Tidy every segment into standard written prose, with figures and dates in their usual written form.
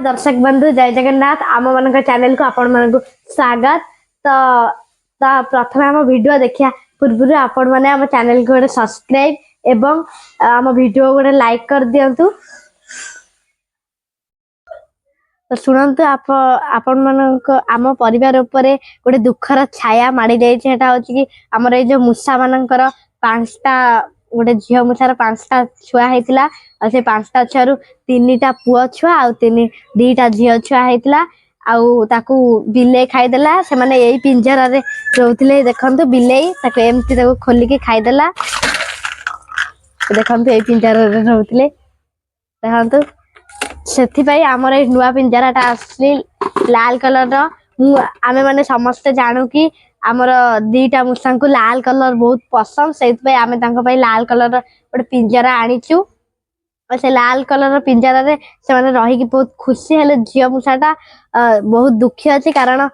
दर्शक बंधु जय जगन्नाथ आम मान चैनल को आपण मान स्वागत। तो प्रथम आम वीडियो देखिया पूर्व आपण मैंने आम चैनल को गोटे सब्सक्राइब एवं आम वीडियो गोटे लाइक कर दिंतु। तो शुणु आपण मान आम परिवार उपरे गोटे दुखर छाया माड़ी जाइछा कि आमर ये जो मूषा मानकर 5टा गोटे झील मूषार 5टा छुआ होता से 5टा छुआ 3टा पुआ छुआ आ 2टा झील छुआ होता आकू बिले खाईदेला से माने यही पिंजरा रे रोते देखु बिले एमती खोलिकी खाईदेला देखु यही पिंजरा रे रोते देखु से आमर ये नुआ पिंजराटा आसली लाल कलर आमे माने समस्ते जानू कि आमर 2टा मूषा को लाल कलर बहुत पसंद से आमे लाल कलर गोटे पिंजरा आनीचु से लाल कलर पिंजरा रे से माने रही बहुत खुशी हेले झील मूषाटा बहुत दुखी अच्छी कारण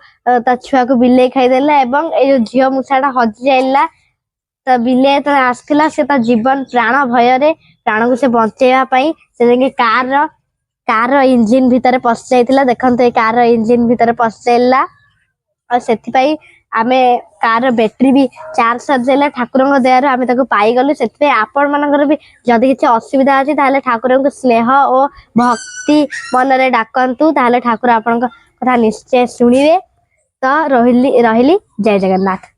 ता छुआ को बिले खाईदेला एवं ये झील मूषाटा हजि जाइला तो बिले तो आसला से जीवन प्राण भय प्राण को से बचाई से कार इंजिन भितर पशि जाइथिला देखंतु ए कार इंजिन भितर पशि जाइला और सेथिपाई आमे कार बैटरी भी चार्ज सरजेला ठाकुरंग दयार आमे ताको पाई गलु सेथिपाई आपण मानकर भी जदि किछि असुविधा अछि ताले ठाकुरंग स्नेह और भक्ति मन रे डाकंतु ताले ठाकुर आपनक कथा निश्चय सुनिवे। तो रहिली जय जगन्नाथ।